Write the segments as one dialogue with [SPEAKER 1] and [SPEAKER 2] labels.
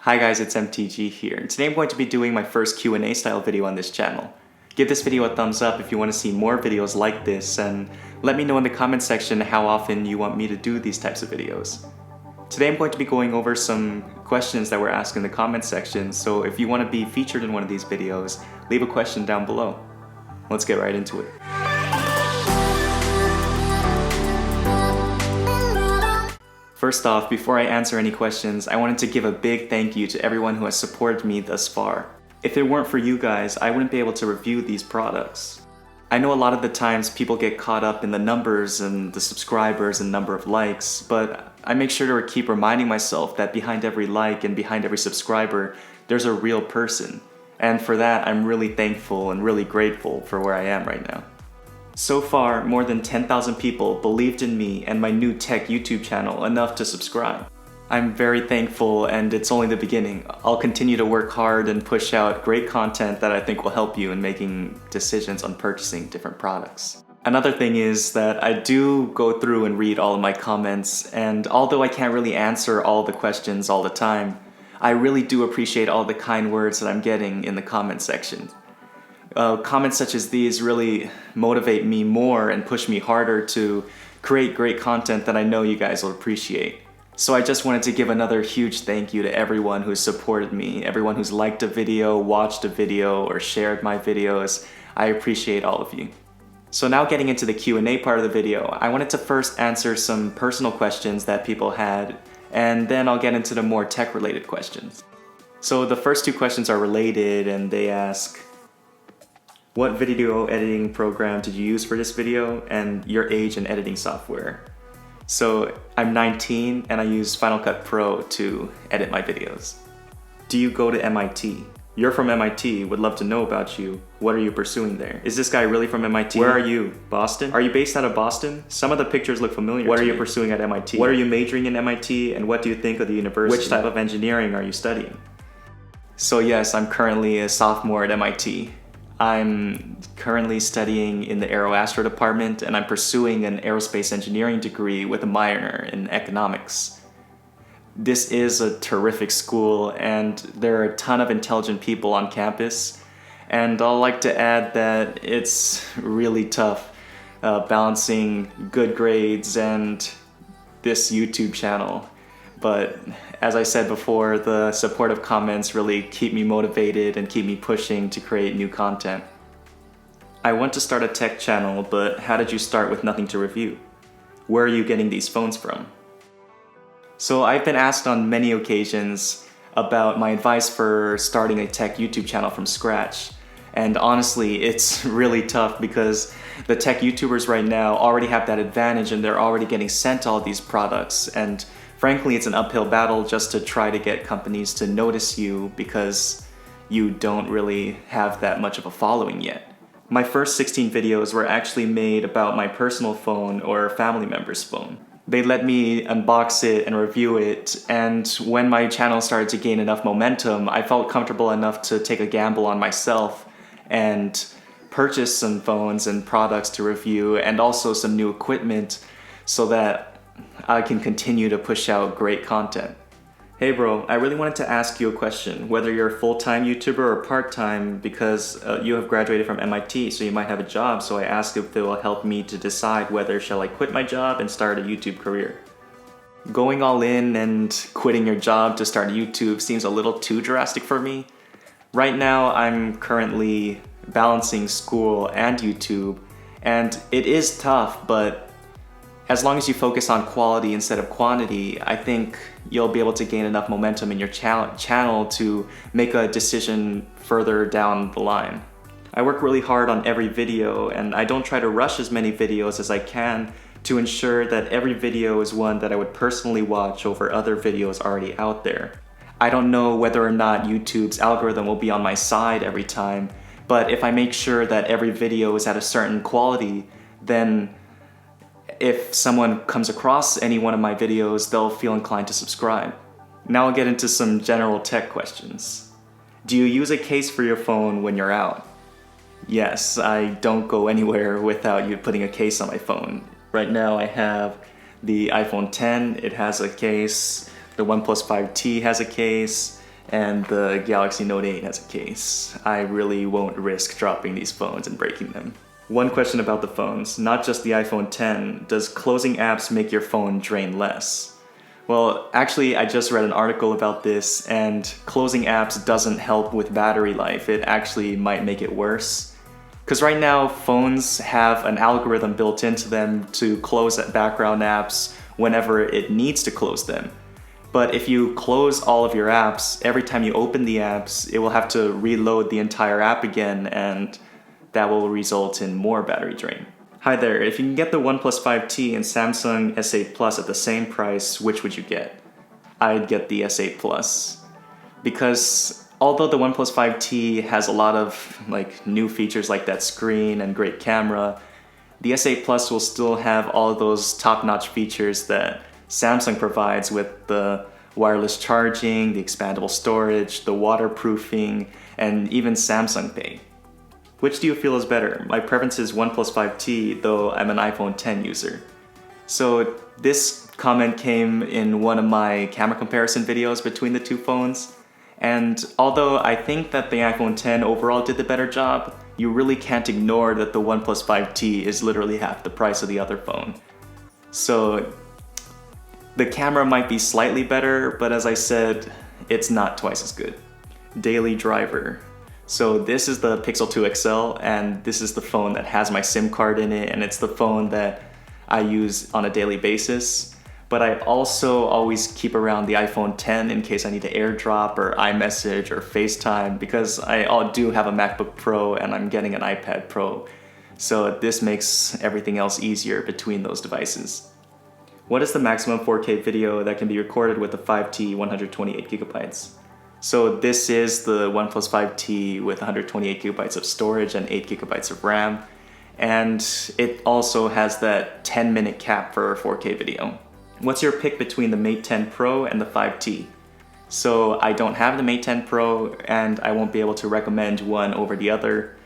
[SPEAKER 1] Hi guys, it's MTG here, and today I'm going to be doing my first Q&A style video on this channel. Give this video a thumbs up if you want to see more videos like this, and let me know in the comment section how often you want me to do these types of videos. Today I'm going to be going over some questions that were asked in the comment section, so if you want to be featured in one of these videos, leave a question down below. Let's get right into it. First off, before I answer any questions, I wanted to give a big thank you to everyone who has supported me thus far. If it weren't for you guys, I wouldn't be able to review these products. I know a lot of the times people get caught up in the numbers and the subscribers and number of likes, but I make sure to keep reminding myself that behind every like and behind every subscriber, there's a real person. And for that, I'm really thankful and really grateful for where I am right now. So far, more than 10,000 people believed in me and my new tech YouTube channel enough to subscribe. I'm very thankful, and it's only the beginning. I'll continue to work hard and push out great content that I think will help you in making decisions on purchasing different products. Another thing is that I do go through and read all of my comments, and although I can't really answer all the questions all the time, I really do appreciate all the kind words that I'm getting in the comment section. Comments such as these really motivate me more and push me harder to create great content that I know you guys will appreciate. So I just wanted to give another huge thank you to everyone who's supported me, everyone who's liked a video, watched a video, or shared my videos. I appreciate all of you. So now getting into the Q&A part of the video, I wanted to first answer some personal questions that people had, and then I'll get into the more tech-related questions. So the first two questions are related, and they ask, what video editing program did you use for this video, and your age and editing software? So I'm 19 and I use Final Cut Pro to edit my videos. Do you go to MIT? You're from MIT, would love to know about you. What are you pursuing there? Is this guy really from MIT? Where are you? Boston? Are you based out of Boston? Some of the pictures look familiar. What are you pursuing at MIT? What are you majoring in MIT, and what do you think of the university? Which type of engineering are you studying? So yes, I'm currently a sophomore at MIT. I'm currently studying in the Aero-Astro department, and I'm pursuing an aerospace engineering degree with a minor in economics. This is a terrific school, and there are a ton of intelligent people on campus, and I'll like to add that it's really tough balancing good grades and this YouTube channel. But as I said before, the supportive comments really keep me motivated and keep me pushing to create new content. I want to start a tech channel, but how did you start with nothing to review? Where are you getting these phones from? So I've been asked on many occasions about my advice for starting a tech YouTube channel from scratch. And honestly, it's really tough because the tech YouTubers right now already have that advantage, and they're already getting sent all these products. And frankly, it's an uphill battle just to try to get companies to notice you because you don't really have that much of a following yet. My first 16 videos were actually made about my personal phone or family member's phone. They let me unbox it and review it, and when my channel started to gain enough momentum, I felt comfortable enough to take a gamble on myself and purchase some phones and products to review, and also some new equipment so that I can continue to push out great content. Hey bro, I really wanted to ask you a question, whether you're a full-time YouTuber or part-time, because you have graduated from MIT, so you might have a job, so I asked if it will help me to decide whether shall I quit my job and start a YouTube career. Going all in and quitting your job to start YouTube seems a little too drastic for me. Right now, I'm currently balancing school and YouTube, and it is tough, but as long as you focus on quality instead of quantity, I think you'll be able to gain enough momentum in your channel to make a decision further down the line. I work really hard on every video, and I don't try to rush as many videos as I can to ensure that every video is one that I would personally watch over other videos already out there. I don't know whether or not YouTube's algorithm will be on my side every time, but if I make sure that every video is at a certain quality, then if someone comes across any one of my videos, they'll feel inclined to subscribe. Now I'll get into some general tech questions. Do you use a case for your phone when you're out? Yes, I don't go anywhere without you putting a case on my phone. Right now I have the iPhone X, it has a case. The OnePlus 5T has a case. and the Galaxy Note 8 has a case. I really won't risk dropping these phones and breaking them. One question about the phones, not just the iPhone X, does closing apps make your phone drain less? Well, actually, I just read an article about this, and closing apps doesn't help with battery life. It actually might make it worse. Because right now, phones have an algorithm built into them to close background apps whenever it needs to close them. But if you close all of your apps, every time you open the apps, it will have to reload the entire app again, and that will result in more battery drain. Hi there, if you can get the OnePlus 5T and Samsung S8 Plus at the same price, which would you get? I'd get the S8 Plus. Because although the OnePlus 5T has a lot of new features like that screen and great camera, the S8 Plus will still have all of those top-notch features that Samsung provides with the wireless charging, the expandable storage, the waterproofing, and even Samsung Pay. Which do you feel is better? My preference is OnePlus 5T, though I'm an iPhone X user. So this comment came in one of my camera comparison videos between the two phones. And although I think that the iPhone X overall did the better job, you really can't ignore that the OnePlus 5T is literally half the price of the other phone. So the camera might be slightly better, but as I said, it's not twice as good. Daily driver. So this is the Pixel 2 XL, and this is the phone that has my SIM card in it, and it's the phone that I use on a daily basis. But I also always keep around the iPhone X in case I need to AirDrop or iMessage or FaceTime, because I do have a MacBook Pro and I'm getting an iPad Pro. So this makes everything else easier between those devices. What is the maximum 4K video that can be recorded with the 5T 128GB? So this is the OnePlus 5T with 128GB of storage and 8GB of RAM. And it also has that 10-minute cap for 4K video. What's your pick between the Mate 10 Pro and the 5T? So I don't have the Mate 10 Pro and I won't be able to recommend one over the other.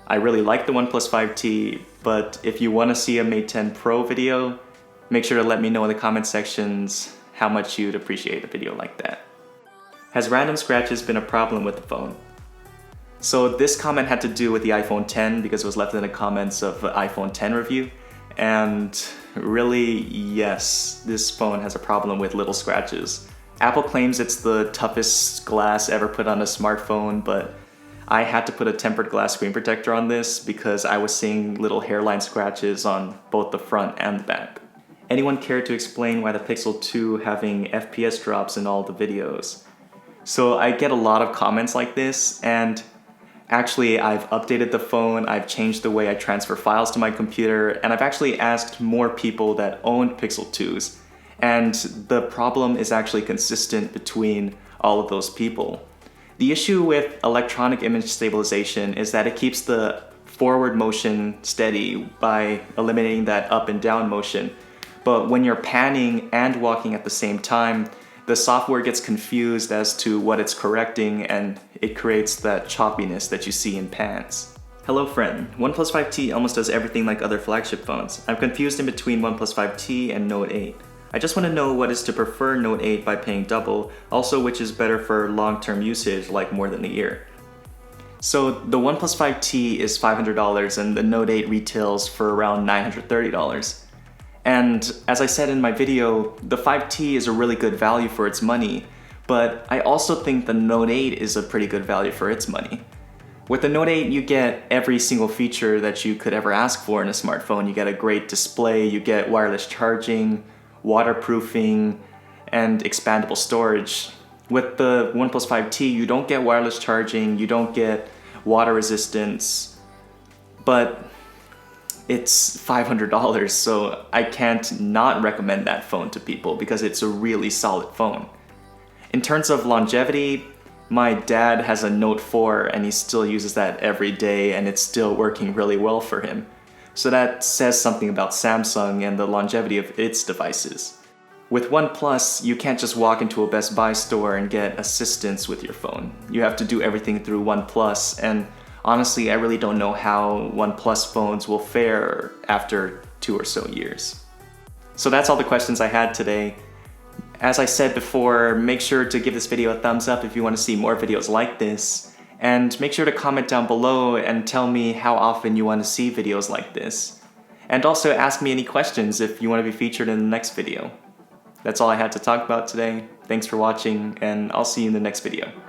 [SPEAKER 1] I really like the OnePlus 5T, but if you want to see a Mate 10 Pro video, make sure to let me know in the comment sections how much you'd appreciate a video like that. Has random scratches been a problem with the phone? So this comment had to do with the iPhone X because it was left in the comments of the iPhone X review. And really, yes, this phone has a problem with little scratches. Apple claims it's the toughest glass ever put on a smartphone, but I had to put a tempered glass screen protector on this because I was seeing little hairline scratches on both the front and the back. Anyone care to explain why the Pixel 2 having FPS drops in all the videos? So I get a lot of comments like this, and actually I've updated the phone, I've changed the way I transfer files to my computer, and I've actually asked more people that own Pixel 2s, and the problem is actually consistent between all of those people. The issue with electronic image stabilization is that it keeps the forward motion steady by eliminating that up and down motion, but when you're panning and walking at the same time, the software gets confused as to what it's correcting, and it creates that choppiness that you see in pans. Hello friend, OnePlus 5T almost does everything like other flagship phones. I'm confused in between OnePlus 5T and Note 8. I just want to know what is to prefer Note 8 by paying double, also which is better for long-term usage like more than a year. So the OnePlus 5T is $500 and the Note 8 retails for around $930. And as I said in my video, the 5T is a really good value for its money, but I also think the Note 8 is a pretty good value for its money. With the Note 8, you get every single feature that you could ever ask for in a smartphone. You get a great display, you get wireless charging, waterproofing, and expandable storage. With the OnePlus 5T, you don't get wireless charging, you don't get water resistance, but it's $500, so I can't not recommend that phone to people because it's a really solid phone. In terms of longevity, my dad has a Note 4 and he still uses that every day and it's still working really well for him. So that says something about Samsung and the longevity of its devices. With OnePlus, you can't just walk into a Best Buy store and get assistance with your phone. You have to do everything through OnePlus, and honestly, I really don't know how OnePlus phones will fare after 2 or so years. So that's all the questions I had today. As I said before, make sure to give this video a thumbs up if you want to see more videos like this, and make sure to comment down below and tell me how often you want to see videos like this. And also ask me any questions if you want to be featured in the next video. That's all I had to talk about today. Thanks for watching, and I'll see you in the next video.